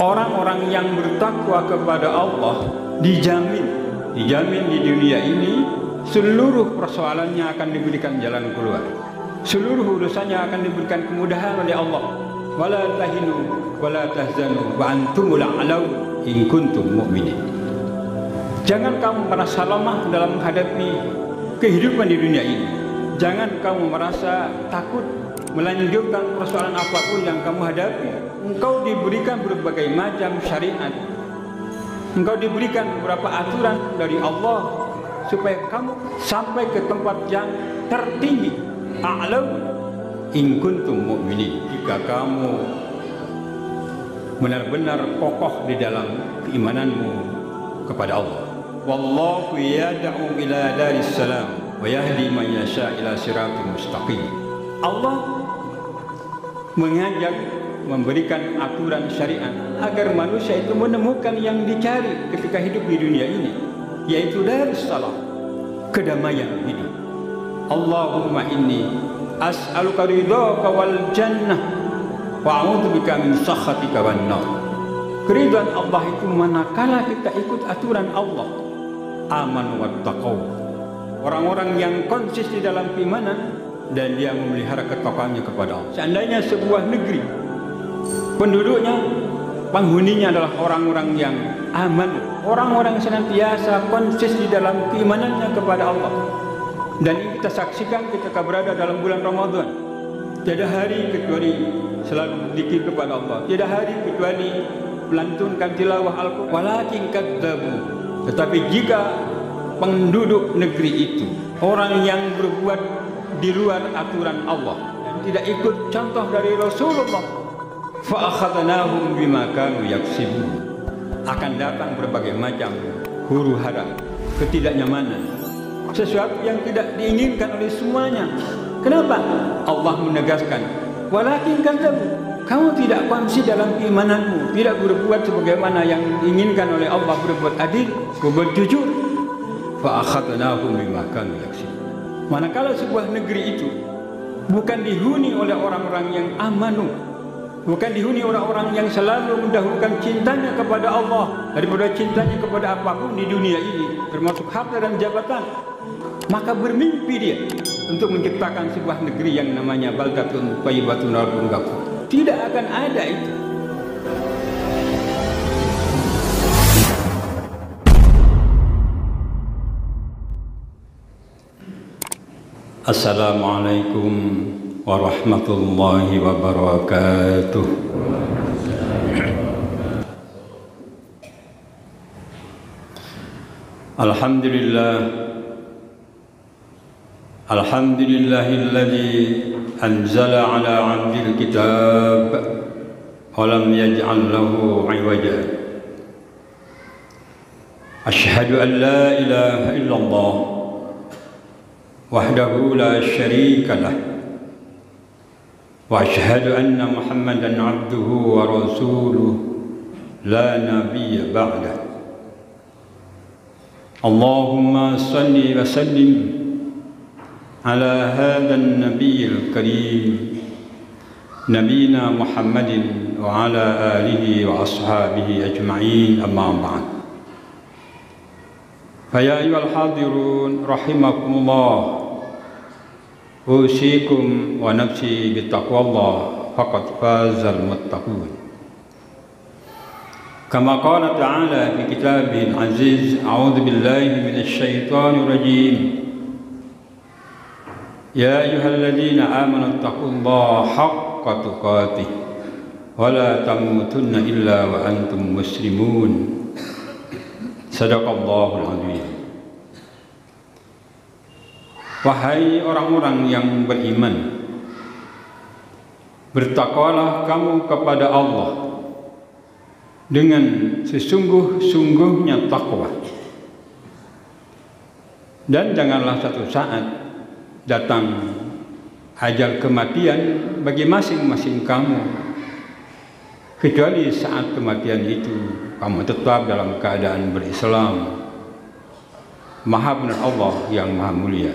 Orang-orang yang bertakwa kepada Allah dijamin di dunia ini seluruh persoalannya akan diberikan jalan keluar. Seluruh urusannya akan diberikan kemudahan oleh Allah. Wala tahinu wala tahzanu wa antumul a'laun in kuntum mu'minin. Jangan kamu merasa lemah dalam menghadapi kehidupan di dunia ini. Jangan kamu merasa takut melanjutkan persoalan apapun yang kamu hadapi. Engkau diberikan berbagai macam syariat. Engkau diberikan beberapa aturan dari Allah supaya kamu sampai ke tempat yang tertinggi. A'laun in kuntum mu'minin. Jika kamu benar-benar kokoh di dalam keimananmu kepada Allah. Wallahu yad'u ila daris salam wa yahdi man yasha ila siratal mustaqim. Allah mengajak, memberikan aturan syariat agar manusia itu menemukan yang dicari ketika hidup di dunia ini, yaitu darus salam, kedamaian hidup. Allahumma inni as'aluka ridhaka wal jannah wa a'udzubika min sakhatika wan nar. Keridhaan Allah itu manakala kita ikut aturan Allah. Aman wa taqaw. Orang-orang yang konsis di dalam keimanan dan dia memelihara ketakwaan kepada Allah. Seandainya sebuah negeri penduduknya, penghuninya adalah orang-orang yang aman, orang-orang yang senantiasa konsis di dalam keimanannya kepada Allah. Dan ini kita saksikan ketika berada dalam bulan Ramadan. Tiada hari kecuali selalu zikir kepada Allah. Tiada hari kecuali melantunkan tilawah Al-Quran. Walakin kadzabu. Tetapi jika penduduk negeri itu orang yang berbuat di luar aturan Allah dan tidak ikut contoh dari Rasulullah, fa akhadnahum bima kanu yaksibun, akan datang berbagai macam huru-hara, ketidaknyamanan, sesuatu yang tidak diinginkan oleh semuanya. Kenapa? Allah menegaskan, walakin kadzabu, kamu tidak konsis dalam keimananmu, tidak berbuat sebagaimana yang diinginkan oleh Allah, berbuat adil, berbuat jujur. Fa akhadnahum bima kanu yaksibun. Manakala sebuah negeri itu bukan dihuni oleh orang-orang yang amanu, bukan dihuni orang-orang yang selalu mendahulukan cintanya kepada Allah daripada cintanya kepada apapun di dunia ini, termasuk harta dan jabatan, maka bermimpi dia untuk menciptakan sebuah negeri yang namanya baldatun thayyibatun rabbun ghafur. Tidak akan ada itu. Assalamualaikum warahmatullahi wabarakatuh. Alhamdulillah, alhamdulillahilladzi anzala ala 'abdil kitab wa lam yaj'al lahu 'iwaja. Asyhadu an la ilaha illallah wahdahu la syarika lah wa asyhadu anna Muhammadan 'abduhu wa rasuluh la nabiyya ba'dah. Allahumma salli wa sallim ala hadha an-nabiyil karim nabiyina Muhammadin wa ala alihi wa ashabihi ajma'in, amma ba'd. Fa ya ayyuhal hadirun rahimakumullah, usikum wa nafsi bittaqwallah faqad fazal muttaqun. Kama qala ta'ala fi kitabihil aziz, a'udzu billahi minasy syaithanir rajim. Ya ayyuhalladzina amanu taqullaha haqqa tuqatih wa la tamutunna illa wa antum muslimun. Sadaqallahul azim. Wahai orang-orang yang beriman, bertakwalah kamu kepada Allah dengan sesungguh-sungguhnya takwa, dan janganlah satu saat datang ajal kematian bagi masing-masing kamu kecuali saat kematian itu kamu tetap dalam keadaan berislam. Maha benar Allah yang maha mulia.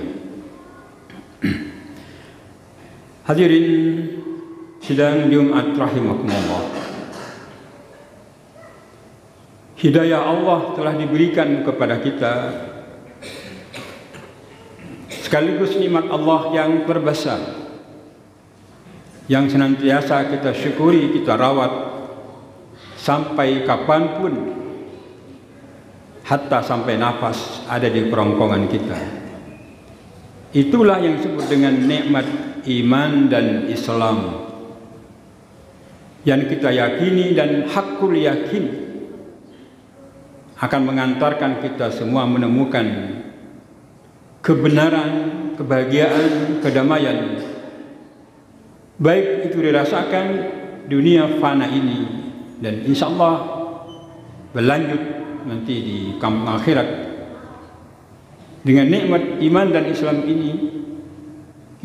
Hadirin sidang Jumat rahimakumullah. Hidayah Allah telah diberikan kepada kita, sekaligus nikmat Allah yang terbesar, yang senantiasa kita syukuri, kita rawat sampai kapanpun, hatta sampai nafas ada di kerongkongan kita. Itulah yang disebut dengan nikmat iman dan Islam, yang kita yakini dan hakul yakin akan mengantarkan kita semua menemukan kebenaran, kebahagiaan, kedamaian, baik itu dirasakan dunia fana ini dan insya Allah berlanjut nanti di kampung akhirat. Dengan nikmat iman dan Islam ini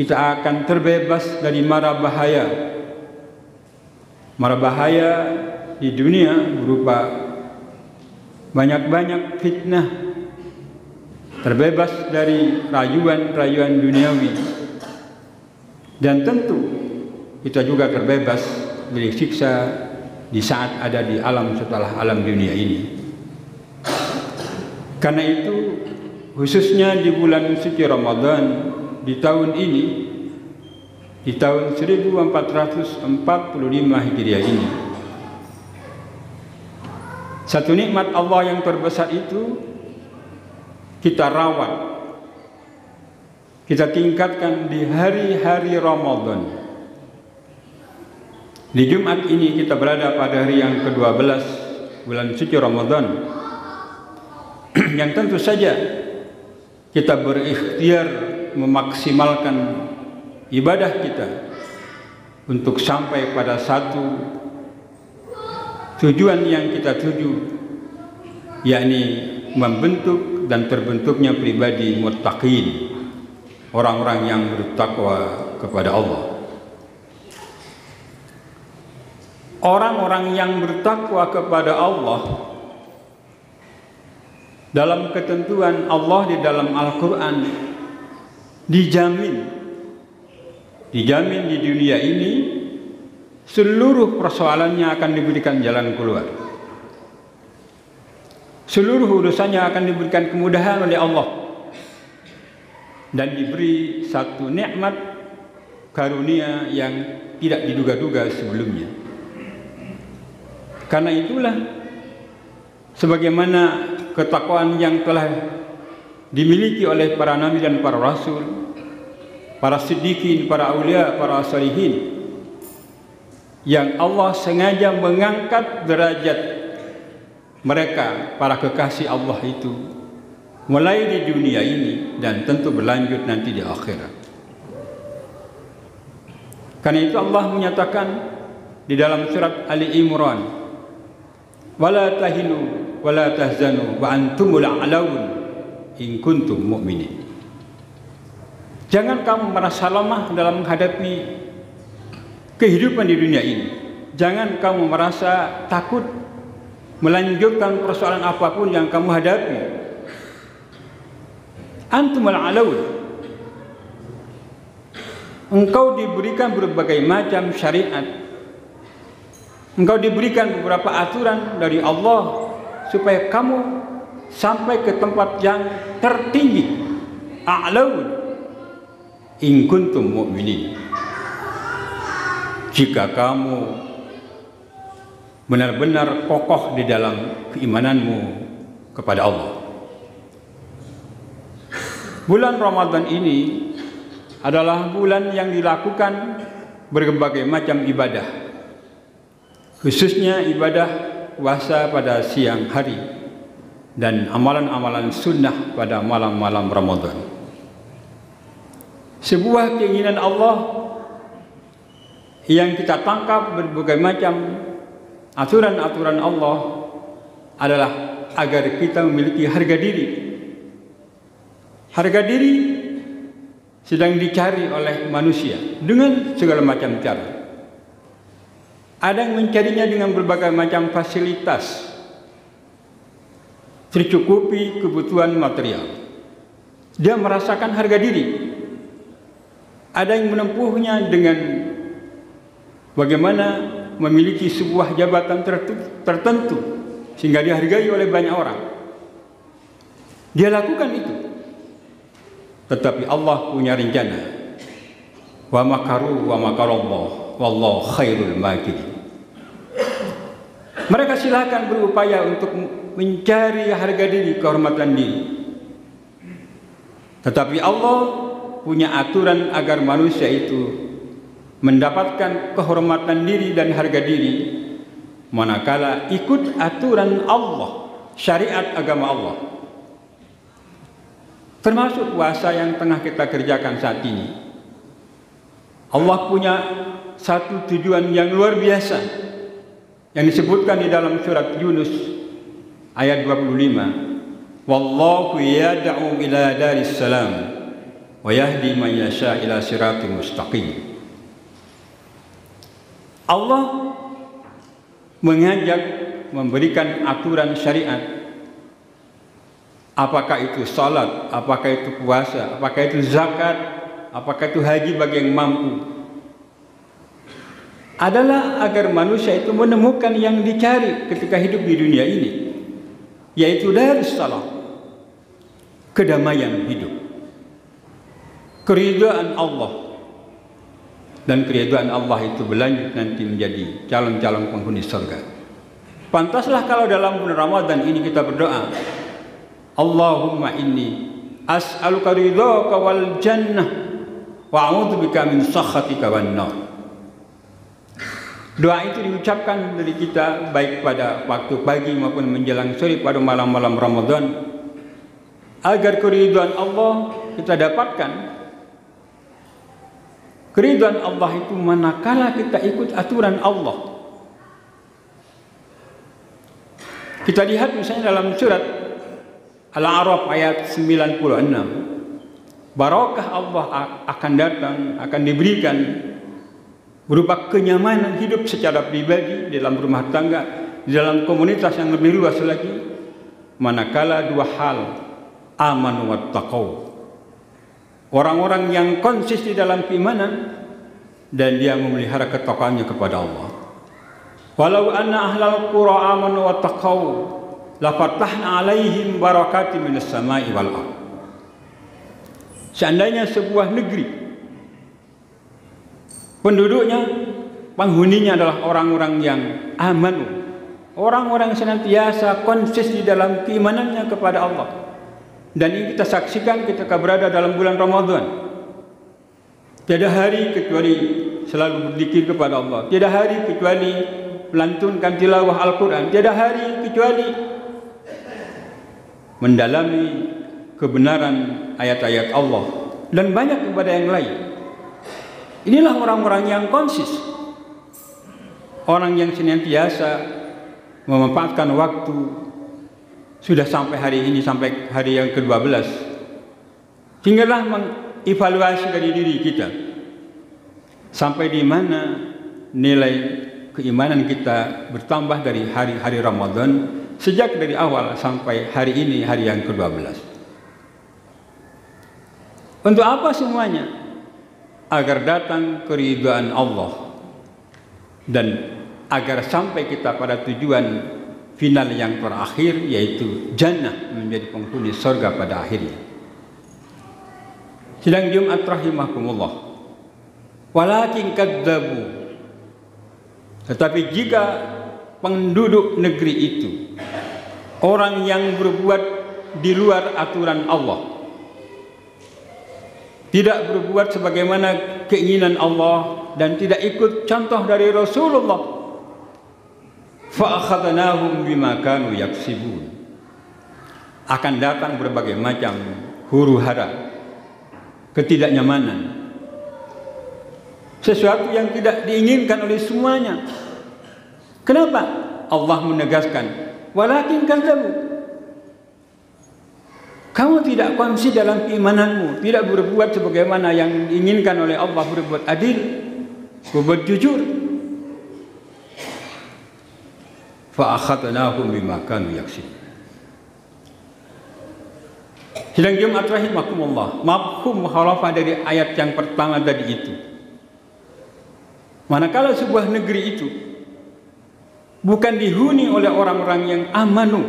kita akan terbebas dari mara bahaya. Mara bahaya di dunia berupa banyak-banyak fitnah, terbebas dari rayuan-rayuan duniawi, dan tentu kita juga terbebas dari siksa di saat ada di alam setelah alam dunia ini. Karena itu khususnya di bulan suci Ramadan di tahun ini, di tahun 1445 Hijriah ini, satu nikmat Allah yang terbesar itu kita rawat, kita tingkatkan di hari-hari Ramadan. Di Jumat ini kita berada pada hari yang ke-12 bulan suci Ramadan, yang tentu saja kita berikhtiar memaksimalkan ibadah kita untuk sampai pada satu tujuan yang kita tuju, yakni membentuk dan terbentuknya pribadi muttaqin, orang-orang yang bertakwa kepada Allah. Orang-orang yang bertakwa kepada Allah dalam ketentuan Allah di dalam Al-Quran dijamin di dunia ini seluruh persoalannya akan diberikan jalan keluar, seluruh urusannya akan diberikan kemudahan oleh Allah, dan diberi satu nikmat karunia yang tidak diduga-duga sebelumnya. Karena itulah sebagaimana ketakwaan yang telah dimiliki oleh para nabi dan para rasul, para siddiqin, para aulia, para salihin, yang Allah sengaja mengangkat derajat mereka, para kekasih Allah itu, mulai di dunia ini dan tentu berlanjut nanti di akhirat. Karena itu Allah menyatakan di dalam surat Ali Imran, wala tahinu wala tahzanu wa antumul a'laun in kuntum mu'minin. Jangan kamu merasa lemah dalam menghadapi kehidupan di dunia ini. Jangan kamu merasa takut melanjutkan persoalan apapun yang kamu hadapi. Antumul a'laun. Engkau diberikan berbagai macam syariat. Engkau diberikan beberapa aturan dari Allah supaya kamu sampai ke tempat yang tertinggi. A'laun in kuntum mu'minin. Jika kamu benar-benar kokoh di dalam keimananmu kepada Allah. Bulan Ramadan ini adalah bulan yang dilakukan berbagai macam ibadah, khususnya ibadah puasa pada siang hari dan amalan-amalan sunnah pada malam-malam Ramadan. Sebuah keinginan Allah yang kita tangkap berbagai macam aturan-aturan Allah adalah agar kita memiliki harga diri. Harga diri sedang dicari oleh manusia dengan segala macam cara. Ada yang mencarinya dengan berbagai macam fasilitas, tercukupi kebutuhan material. Dia merasakan harga diri. Ada yang menempuhnya dengan bagaimana memiliki sebuah jabatan tertentu sehingga dihargai oleh banyak orang. Dia lakukan itu. Tetapi Allah punya rencana. Wa makaru wa makarallah wallahu khairul makirin. Mereka silakan berupaya untuk mencari harga diri, kehormatan diri. Tetapi Allah punya aturan agar manusia itu mendapatkan kehormatan diri dan harga diri manakala ikut aturan Allah, syariat agama Allah. Termasuk puasa yang tengah kita kerjakan saat ini. Allah punya satu tujuan yang luar biasa yang disebutkan di dalam surat Yunus ayat 25. Wallahu yad'u ila daris salam wa yahdi man yasha ila siratal mustaqim. Allah mengajak, memberikan aturan syariat. Apakah itu salat, apakah itu puasa, apakah itu zakat, apakah itu haji bagi yang mampu, adalah agar manusia itu menemukan yang dicari ketika hidup di dunia ini, yaitu darussalam, kedamaian hidup, keridhaan Allah. Dan keridhaan Allah itu berlanjut nanti menjadi calon-calon penghuni surga. Pantaslah kalau dalam bulan Ramadan ini kita berdoa, Allahumma inni as'aluka ridhaka wal jannah wa a'udzubika min sakhatika wan nar. Doa itu diucapkan dari kita baik pada waktu pagi maupun menjelang sore pada malam-malam Ramadan, agar keridhaan Allah kita dapatkan. Keridhaan Allah itu manakala kita ikut aturan Allah. Kita lihat misalnya dalam surat Al-A'raf ayat 96. Barakah Allah akan datang, akan diberikan berupa kenyamanan hidup secara pribadi, dalam rumah tangga, di dalam komunitas yang lebih luas lagi, manakala dua hal, amanu wattaqau. Orang-orang yang konsis di dalam keimanan dan dia memelihara ketakwaannya kepada Allah. Walau anna ahlal qura amanu wattaqau la fatahna alaihim barakatim minas samai wal ardh. Seandainya sebuah negeri penduduknya, penghuninya adalah orang-orang yang amanu, orang-orang yang senantiasa konsis di dalam keimanannya kepada Allah. Dan ini kita saksikan ketika berada dalam bulan Ramadan. Tiada hari kecuali selalu berzikir kepada Allah. Tiada hari kecuali melantunkan tilawah Al-Quran. Tiada hari kecuali mendalami kebenaran ayat-ayat Allah. Dan banyak kepada yang lain. Inilah orang-orang yang konsis. Orang yang senantiasa memanfaatkan waktu. Sudah sampai hari ini, sampai hari yang ke-12. Tinggallah mengevaluasi dari diri kita. Sampai di mana nilai keimanan kita bertambah dari hari-hari Ramadan, sejak dari awal sampai hari ini, hari yang ke-12. Untuk apa semuanya? Agar datang keridhaan Allah. Dan agar sampai kita pada tujuan final yang terakhir, yaitu jannah, menjadi penghuni surga pada akhirnya. Sidang Jumat rahimakumullah. Walakin kadzabu. Tetapi jika penduduk negeri itu orang yang berbuat di luar aturan Allah, tidak berbuat sebagaimana keinginan Allah dan tidak ikut contoh dari Rasulullah, fa'akhadnahum bima kanu yaksibun. Akan datang berbagai macam huru-hara, ketidaknyamanan, sesuatu yang tidak diinginkan oleh semuanya. Kenapa? Allah menegaskan, walakin kadzabu. Kamu tidak konsisten dalam keimananmu, tidak berbuat sebagaimana yang diinginkan oleh Allah, berbuat adil, berbuat jujur. fa akhadnahum bima kanu yaksibun. Sidang Jumat rahimakumullah, mafhum mukhalafah dari ayat yang pertama tadi itu. Manakala sebuah negeri itu bukan dihuni oleh orang-orang yang amanu,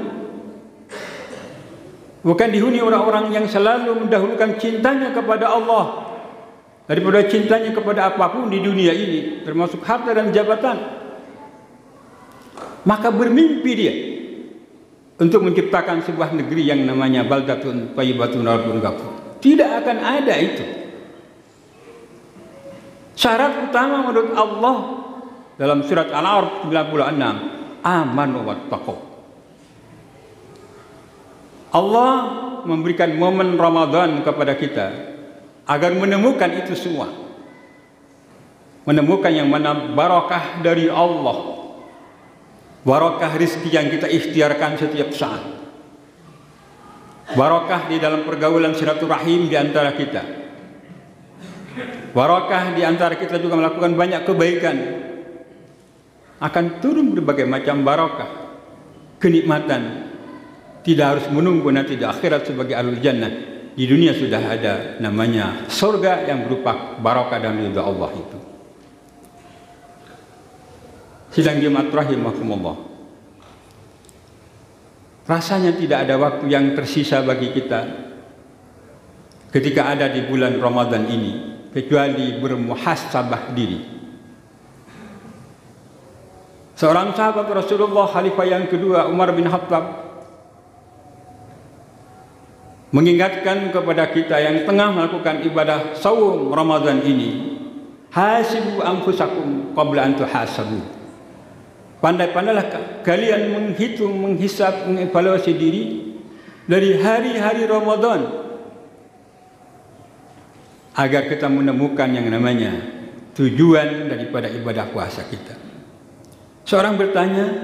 bukan dihuni orang-orang yang selalu mendahulukan cintanya kepada Allah daripada cintanya kepada apapun di dunia ini, termasuk harta dan jabatan, maka bermimpi dia untuk menciptakan sebuah negeri yang namanya baldatun thayyibatun rabbun ghafur. Tidak akan ada itu. Syarat utama menurut Allah dalam surat Al-A'raf 96, amanu wattaqu. Allah memberikan momen Ramadan kepada kita agar menemukan itu semua. Menemukan yang mana barakah dari Allah, barakah rizki yang kita ikhtiarkan setiap saat, barakah di dalam pergaulan silaturahim di antara kita, barakah di antara kita juga melakukan banyak kebaikan. Akan turun berbagai macam barakah, kenikmatan. Tidak harus menunggu nanti di akhirat sebagai ahlul jannah. Di dunia sudah ada namanya surga yang berupa barakah dan ridha Allah itu. Sidang Jumat rahimakumullah, rasanya tidak ada waktu yang tersisa bagi kita ketika ada di bulan Ramadan ini kecuali bermuhasabah diri. Seorang sahabat Rasulullah, khalifah yang kedua Umar bin Khattab, mengingatkan kepada kita yang tengah melakukan ibadah saum Ramadan ini, hasibu anfusakum qabla an tuhasabu. Pandai-pandailah kalian menghitung, menghisap, mengevaluasi diri dari hari-hari Ramadan agar kita menemukan yang namanya tujuan daripada ibadah puasa kita. Seorang bertanya,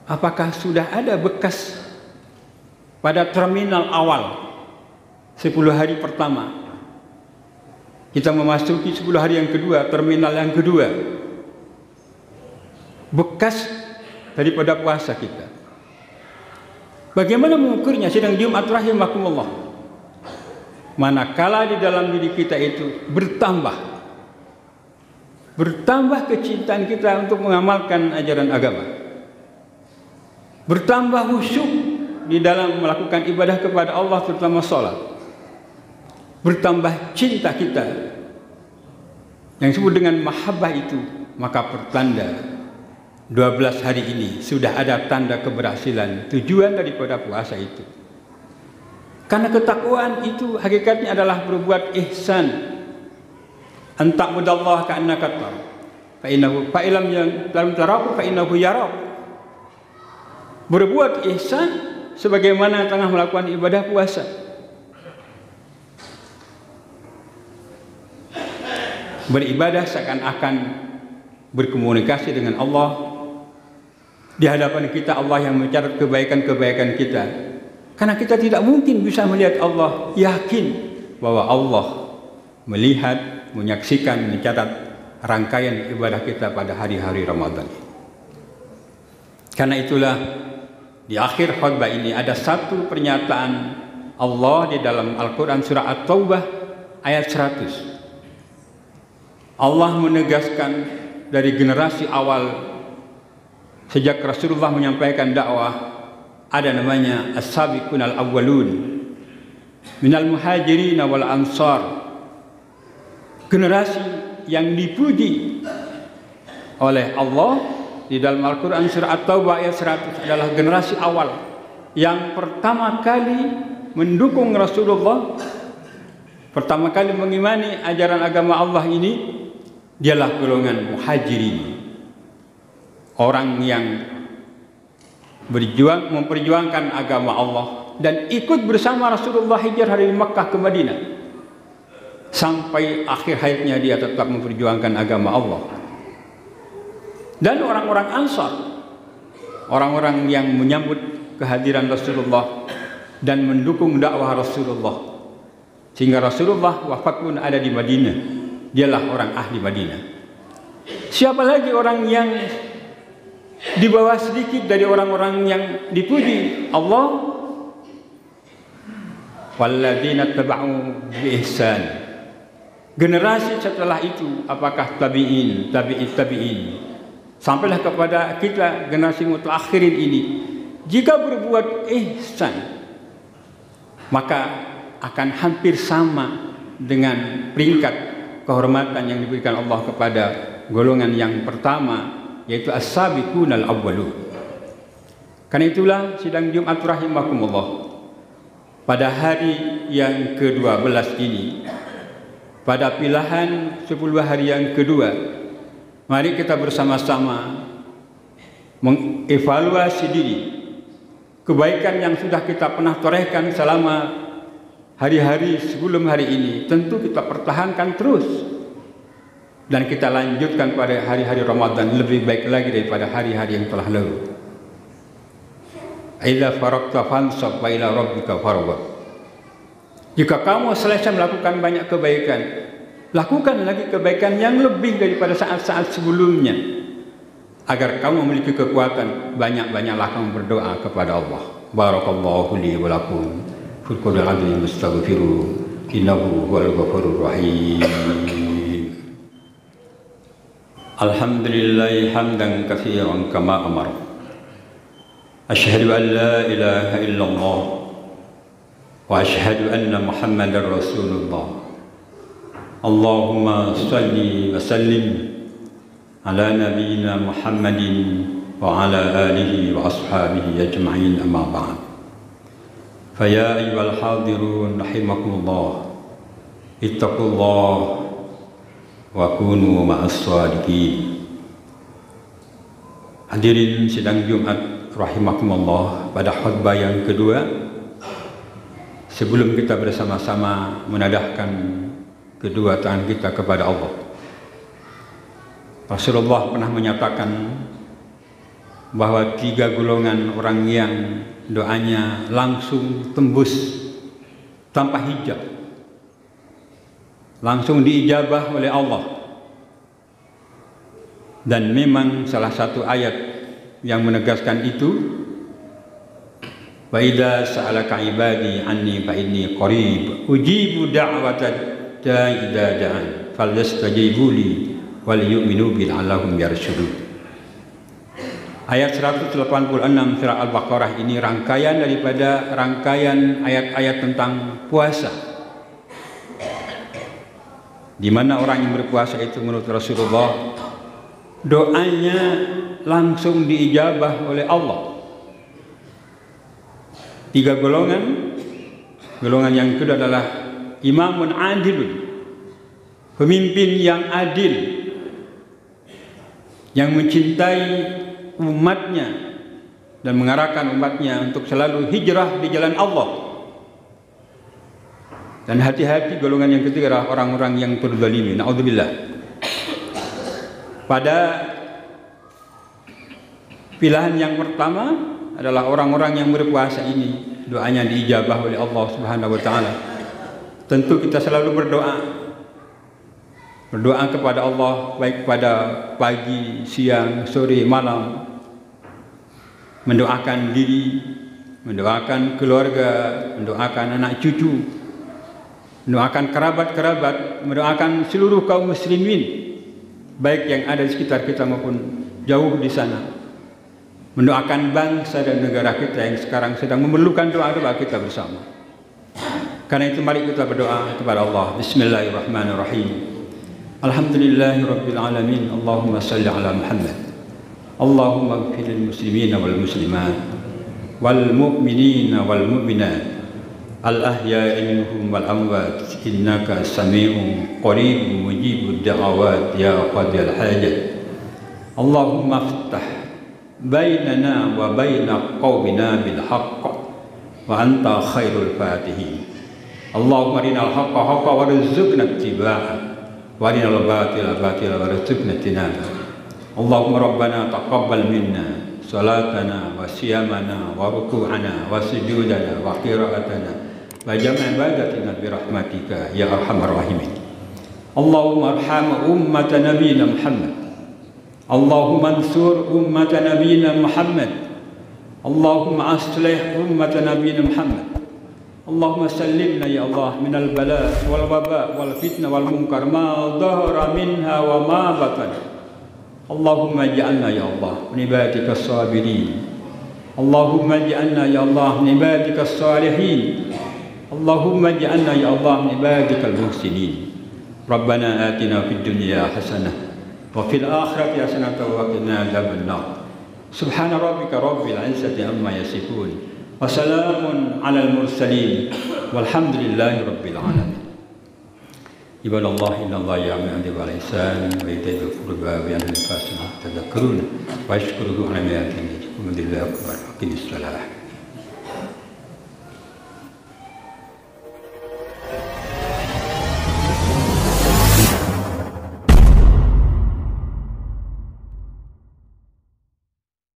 apakah sudah ada bekas pada terminal awal 10 hari pertama? Kita memasuki 10 hari yang kedua, terminal yang kedua, bekas daripada puasa kita. Bagaimana mengukurnya? Sidang Jumat rahimakumullah, manakala di dalam diri kita itu bertambah kecintaan kita untuk mengamalkan ajaran agama, bertambah khusyuk di dalam melakukan ibadah kepada Allah, terutama salat, bertambah cinta kita yang disebut dengan mahabbah itu, maka pertanda 12 hari ini sudah ada tanda keberhasilan tujuan daripada puasa itu. Karena ketakwaan itu hakikatnya adalah berbuat ihsan. Anta'budallaha ka'annaka tarahu fa innahu fa illam tarahu fa innahu yarak. Berbuat ihsan sebagaimana tengah melakukan ibadah puasa. Beribadah seakan-akan berkomunikasi dengan Allah. Di hadapan kita Allah yang mencatat kebaikan-kebaikan kita. Karena kita tidak mungkin bisa melihat Allah, yakin bahwa Allah melihat, menyaksikan, mencatat rangkaian ibadah kita pada hari-hari Ramadan. Karena itulah di akhir khutbah ini ada satu pernyataan Allah di dalam Al-Quran surah At-Taubah ayat 100. Allah menegaskan dari generasi awal sejak Rasulullah menyampaikan dakwah, ada namanya as-sabiqun al-awwalun minal muhajirin wal ansar. Generasi yang dipuji oleh Allah di dalam Al-Quran surah At-Taubah ayat 100 adalah generasi awal yang pertama kali mendukung Rasulullah, pertama kali mengimani ajaran agama Allah ini. Dialah golongan muhajirin, orang yang memperjuangkan agama Allah dan ikut bersama Rasulullah hijrah dari Makkah ke Madinah. Sampai akhir hayatnya dia tetap memperjuangkan agama Allah. Dan orang-orang Ansar, orang-orang yang menyambut kehadiran Rasulullah dan mendukung dakwah Rasulullah, sehingga Rasulullah wafat pun ada di Madinah. Dialah orang ahli Madinah. Siapa lagi orang yang di bawah sedikit dari orang-orang yang dipuji Allah. Walladzina taba'u bi ihsan. Generasi setelah itu apakah tabi'in, tabi'in, sampailah kepada kita generasi mutaakhirin ini. Jika berbuat ihsan, maka akan hampir sama dengan peringkat kehormatan yang diberikan Allah kepada golongan yang pertama, yaitu as-sabiqunal awwalun. Karena itulah sidang Jumat rahimakumullah, pada hari yang ke-12 ini, pada pilihan 10 hari yang kedua, mari kita bersama-sama mengevaluasi diri. Kebaikan yang sudah kita pernah torehkan selama hari-hari sebelum hari ini, tentu kita pertahankan terus. Dan kita lanjutkan pada hari-hari Ramadan lebih baik lagi daripada hari-hari yang telah lalu. Idza faraqta fansab wa ila rabbika farghab. Jika kamu selesai melakukan banyak kebaikan, lakukan lagi kebaikan yang lebih daripada saat-saat sebelumnya, agar kamu memiliki kekuatan. Banyak-banyaklah kamu berdoa kepada Allah. Barakallahu li wa lakum fil qur'anil azim, astaghfiru innahu huwal ghafurur rahim. Alhamdulillah hamdan katsiran kama amara. Asyhadu an la ilaha illallah wa asyhadu anna Muhammadar Rasulullah. Allahumma salli wa sallim ala nabiyyina Muhammadin wa ala alihi wa ashabihi ajma'in, amma ba'd. Fa ya ayyuhal hadirun rahimakumullah, ittaqullah wa kunu ma'as shadiqin. Hadirin sidang Jumat rahimakumullah, pada khutbah yang kedua, sebelum kita bersama-sama menadahkan kedua tangan kita kepada Allah, Rasulullah pernah menyatakan bahwa 3 golongan orang yang doanya langsung tembus tanpa hijab, langsung diijabah oleh Allah. Dan memang salah satu ayat yang menegaskan itu, wa idza sa'alaka ibadi anni fa inni qarib ujibu da'watad da'i idza da'an falyastajibu li wal yu'minu bi la'allahum yarshudun. Ayat 186 surah Al-Baqarah ini rangkaian daripada rangkaian ayat-ayat tentang puasa, di mana orang yang berpuasa itu menurut Rasulullah doanya langsung diijabah oleh Allah. 3 golongan. Golongan yang kedua adalah imamun adilun, pemimpin yang adil, yang mencintai umatnya dan mengarahkan umatnya untuk selalu hijrah di jalan Allah. Dan hati-hati golongan yang ketiga adalah orang-orang yang terzalimi, naudzubillah. Pada pilihan yang pertama adalah orang-orang yang berpuasa ini doanya diijabah oleh Allah Subhanahu wa taala. Tentu kita selalu berdoa kepada Allah, baik pada pagi, siang, sore, malam, mendoakan diri, mendoakan keluarga, mendoakan anak cucu, mendoakan kerabat-kerabat, mendoakan seluruh kaum muslimin, baik yang ada di sekitar kita maupun jauh di sana, mendoakan bangsa dan negara kita yang sekarang sedang memerlukan doa-doa kita bersama. Karena itu mari kita berdoa kepada Allah. Bismillahirrahmanirrahim. Alhamdulillahirabbil alamin. Allahumma shalli ala Muhammad. Allahumma ighfir lil muslimina wal muslimat wal mu'minina wal mu'minat al ahya'i minhum wal amwat innaka sami'un qaribun mujibud da'awat ya qadiyal hajat. Allahumma iftah bainana wa baina qaumina bil haqq wa anta khairul fatihin. Allahumma arinal haqqa haqqan warzuqna ittiba'ah wa arinal batila batila warzuqna ijtinabah. Allahumma rabbana taqabbal minna salatana wa siyamana wa ruku'ana wa sujudana wa qira'atana wa jami' ibadatina bi rahmatika ya arhamar rahimin. Allahumma arham ummata nabiyina Muhammad. Allahumma ansur ummat nabiyina Muhammad. Allahumma aslih ummat nabiyina Muhammad. Allahumma sallimna ya Allah minal bala wal waba wal fitnah wal munkar ma dhahara minha wa ma batan. Allahumma ij'alna ya Allah min ibadikas sabirin. Allahumma ij'alna ya Allah min ibadikas salihin. Allahumma ij'alna ya Allah min ibadikal muhsinin. Rabbana atina fid dunya hasanah wa fil akhirati hasanah wa qina adzaban nar. Subhana rabbika rabbil izzati amma yasifun wa salamun alal mursalin walhamdulillahi rabbil alamin. Ibadallah innallaha ya'muru bil ihsani wa ita'i dzil qurba wa yanha 'anil fahsya'i wa tadhakkurun wa yashkuruhu ala ma yatihi wa billahi akbar. Aqimis salah.